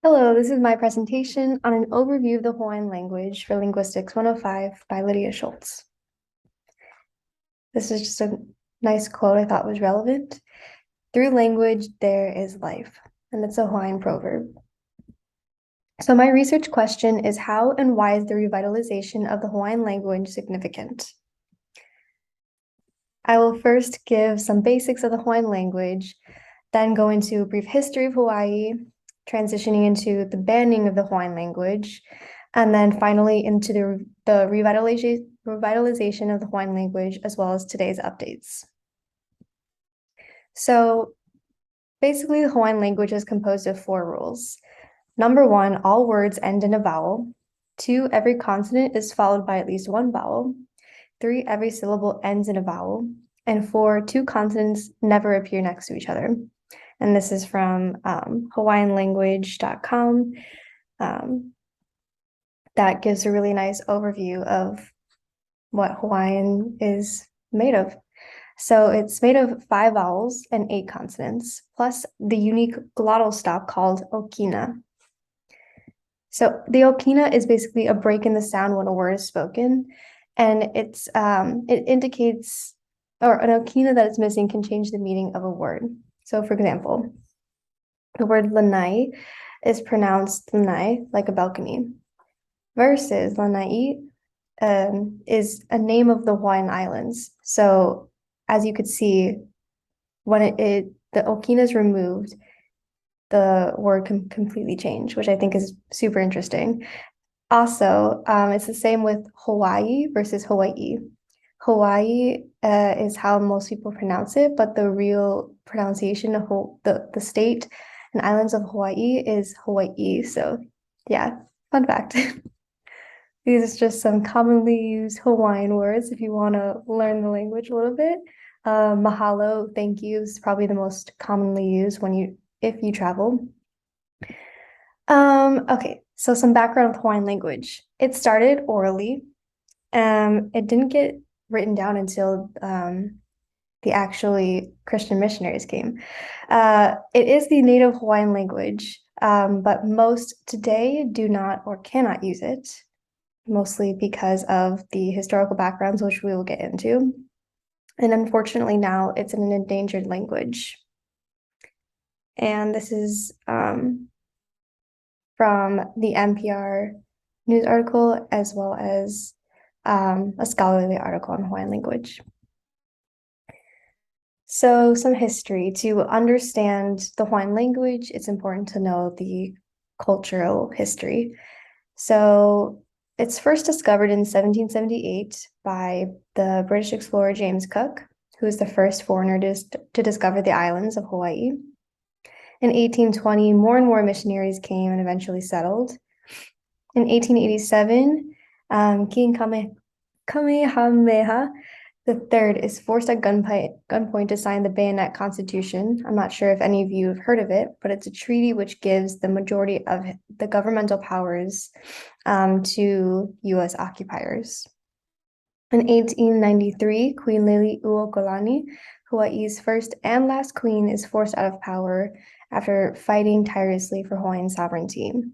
Hello, this is my presentation on an overview of the Hawaiian language for Linguistics 105 by Lydia Schultz. This is just a nice quote I thought was relevant. Through language, there is life, and it's a Hawaiian proverb. So my research question is how and why is the revitalization of the Hawaiian language significant? I will first give some basics of the Hawaiian language, then go into a brief history of Hawaii, transitioning into the banning of the Hawaiian language, and then finally into the revitalization of the Hawaiian language, as well as today's updates. So basically, the Hawaiian language is composed of 4 rules. Number 1, all words end in a vowel. 2, every consonant is followed by at least 1 vowel. 3, every syllable ends in a vowel. And 4, 2 consonants never appear next to each other. And this is from hawaiianlanguage.com. That gives a really nice overview of what Hawaiian is made of. So it's made of 5 vowels and 8 consonants, plus the unique glottal stop called okina. So the okina is basically a break in the sound when a word is spoken, and it indicates, or an okina that is missing can change the meaning of a word. So for example, the word lanai is pronounced lanai, like a balcony, versus lanai is a name of the Hawaiian Islands. So as you could see, when the okina is removed, the word can completely change, which I think is super interesting. Also, it's the same with Hawaii versus Hawaii. Hawaii is how most people pronounce it, but the real pronunciation of the state and islands of Hawaii is Hawaii. So yeah, fun fact. These are just some commonly used Hawaiian words if you want to learn the language a little bit. Mahalo, thank you, is probably the most commonly used if you travel. Okay, so some background with Hawaiian language. It started orally. It didn't get written down until the actually Christian missionaries came. It is the native Hawaiian language, but most today do not or cannot use it, mostly because of the historical backgrounds, which we will get into. And unfortunately, now it's an endangered language. And this is from the NPR news article, as well as a scholarly article on Hawaiian language. So some history. To understand the Hawaiian language, it's important to know the cultural history. So it's first discovered in 1778 by the British explorer James Cook, who was the first foreigner to discover the islands of Hawaii. In 1820, more and more missionaries came and eventually settled. In 1887, King Kamehameha the third is forced at gunpoint to sign the Bayonet Constitution. I'm not sure if any of you have heard of it, but it's a treaty which gives the majority of the governmental powers to U.S. occupiers. In 1893, Queen Liliuokalani, Hawaii's first and last queen, is forced out of power after fighting tirelessly for Hawaiian sovereignty. And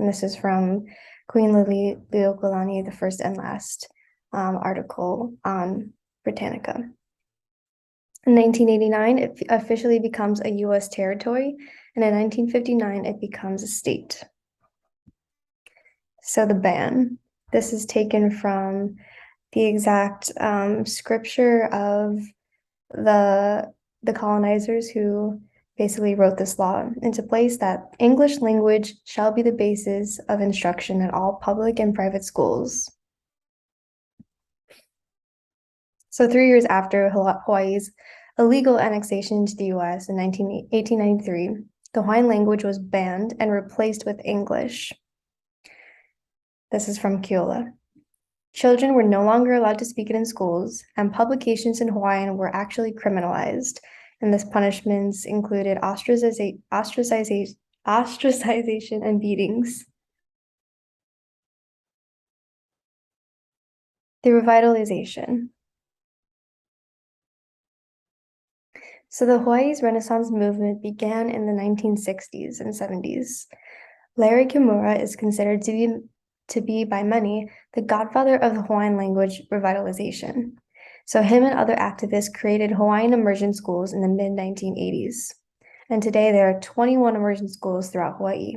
this is from Queen Liliuokalani, the first and last article on Britannica. In 1989, it officially becomes a U.S. territory, and in 1959, it becomes a state. So the ban. This is taken from the exact scripture of the colonizers who basically wrote this law into place, that English language shall be the basis of instruction in all public and private schools. So 3 years after Hawaii's illegal annexation to the US in 1893, the Hawaiian language was banned and replaced with English. This is from Keola. Children were no longer allowed to speak it in schools, and publications in Hawaiian were actually criminalized, and this punishments included ostracization and beatings. The revitalization. So the Hawaii's Renaissance movement began in the 1960s and 70s. Larry Kimura is considered to be by many the godfather of the Hawaiian language revitalization. So him and other activists created Hawaiian immersion schools in the mid-1980s. And today there are 21 immersion schools throughout Hawaii.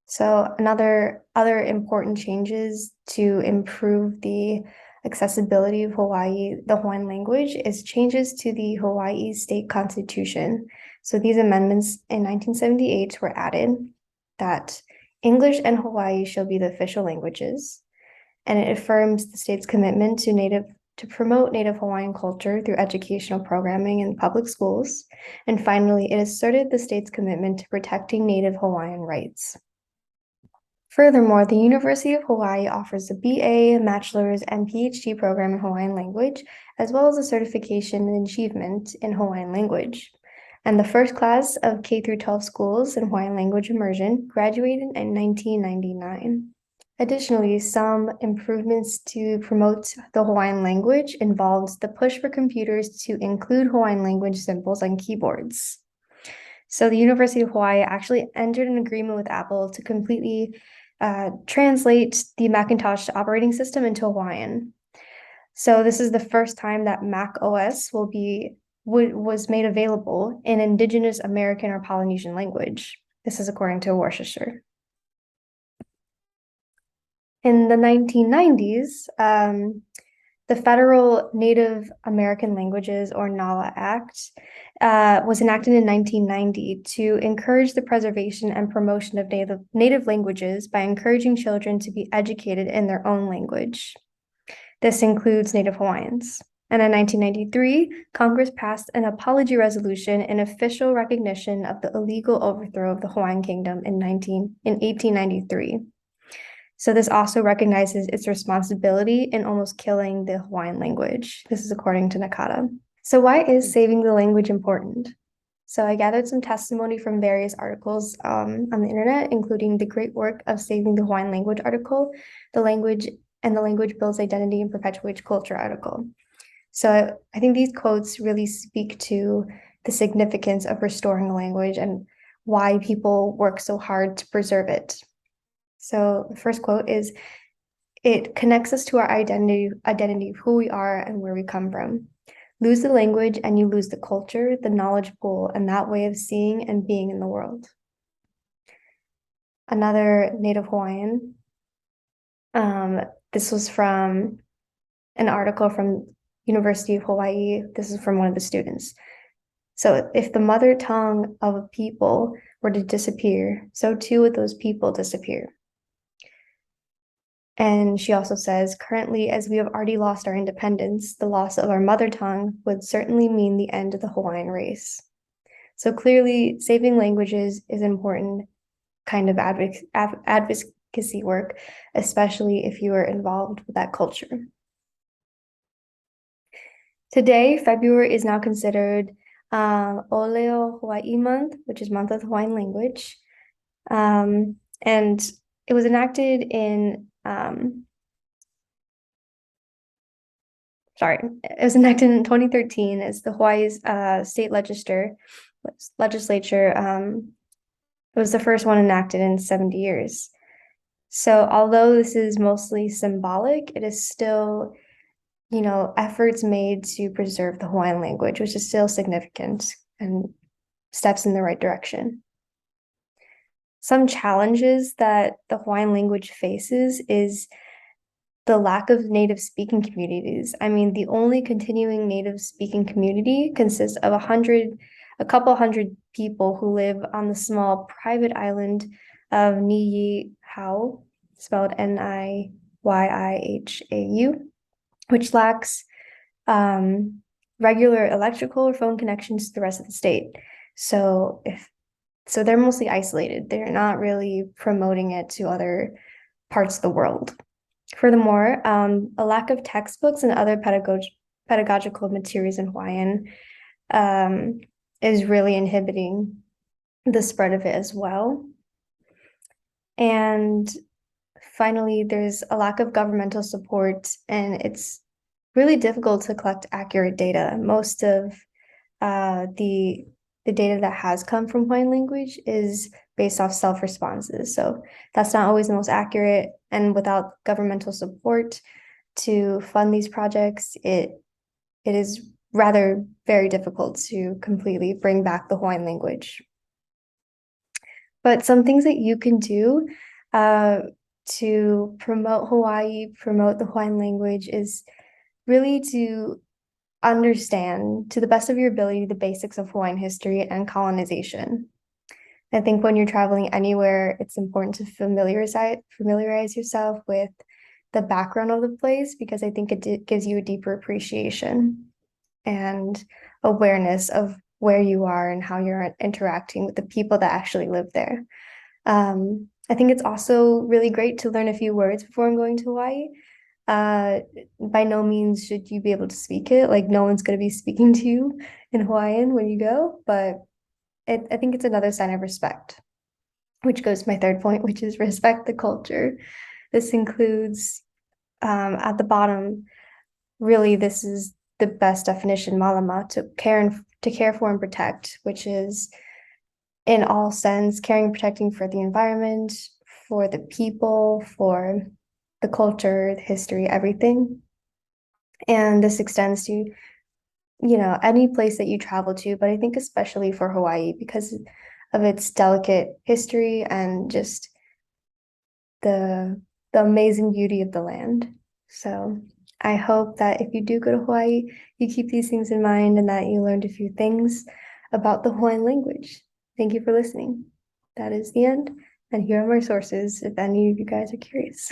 So other important changes to improve the accessibility of the Hawaiian language, is changes to the Hawaii state constitution. So these amendments in 1978 were added that English and Hawaii shall be the official languages, and it affirms the state's commitment to promote Native Hawaiian culture through educational programming in public schools. And finally, it asserted the state's commitment to protecting Native Hawaiian rights. Furthermore, the University of Hawaii offers a BA, bachelor's, and PhD program in Hawaiian language, as well as a certification in achievement in Hawaiian language. And the first class of K through 12 schools in Hawaiian language immersion graduated in 1999. Additionally, some improvements to promote the Hawaiian language involved the push for computers to include Hawaiian language symbols on keyboards. So the University of Hawaii actually entered an agreement with Apple to completely translate the Macintosh operating system into Hawaiian. So this is the first time that Mac OS was made available in Indigenous American or Polynesian language. This is according to Worcestershire. In the 1990s, the Federal Native American Languages, or NALA Act, was enacted in 1990 to encourage the preservation and promotion of native languages by encouraging children to be educated in their own language. This includes Native Hawaiians. And in 1993, Congress passed an apology resolution in official recognition of the illegal overthrow of the Hawaiian Kingdom in 1893. So this also recognizes its responsibility in almost killing the Hawaiian language. This is according to Nakata. So why is saving the language important? So I gathered some testimony from various articles on the internet, including the great work of Saving the Hawaiian Language article, the language builds identity and perpetuates culture article. So I think these quotes really speak to the significance of restoring a language and why people work so hard to preserve it. So the first quote is, "It connects us to our identity of who we are and where we come from. Lose the language and you lose the culture, the knowledge pool, and that way of seeing and being in the world." Another Native Hawaiian, this was from an article from University of Hawaii. This is from one of the students. So if the mother tongue of a people were to disappear, so too would those people disappear. And she also says, currently, as we have already lost our independence, the loss of our mother tongue would certainly mean the end of the Hawaiian race. So clearly, saving languages is important kind of advocacy work, especially if you are involved with that culture. Today, February is now considered Oleo Hawaii Month, which is Month of the Hawaiian Language. And it was enacted in it was enacted in 2013 as the Hawaii's state legislature. It was the first one enacted in 70 years. So although this is mostly symbolic, it is still, efforts made to preserve the Hawaiian language, which is still significant and steps in the right direction. Some challenges that the Hawaiian language faces is the lack of native speaking communities. I mean, the only continuing native speaking community consists of a couple hundred people who live on the small private island of Niihau, spelled Niyihyau, which lacks regular electrical or phone connections to the rest of the state. So they're mostly isolated. They're not really promoting it to other parts of the world. Furthermore, a lack of textbooks and other pedagogical materials in Hawaiian is really inhibiting the spread of it as well. And finally, there's a lack of governmental support, and it's really difficult to collect accurate data. Most of the the data that has come from Hawaiian language is based off self-responses. So that's not always the most accurate. And without governmental support to fund these projects, it is rather very difficult to completely bring back the Hawaiian language. But some things that you can do to promote Hawaii, promote the Hawaiian language is really to understand to the best of your ability the basics of Hawaiian history and colonization. I think when you're traveling anywhere, it's important to familiarize yourself with the background of the place because I think it gives you a deeper appreciation and awareness of where you are and how you're interacting with the people that actually live there. I think it's also really great to learn a few words before going to Hawaii. By no means should you be able to speak it. Like no one's going to be speaking to you in Hawaiian when you go, but I think it's another sign of respect, which goes to my third point, which is respect the culture. This includes at the bottom, really, this is the best definition, malama, to care for and protect, which is in all sense, caring and protecting for the environment, for the people, for the culture, the history, everything. And this extends to, any place that you travel to, but I think especially for Hawaii because of its delicate history and just the the amazing beauty of the land. So I hope that if you do go to Hawaii, you keep these things in mind and that you learned a few things about the Hawaiian language. Thank you for listening. That is the end. And here are my sources if any of you guys are curious.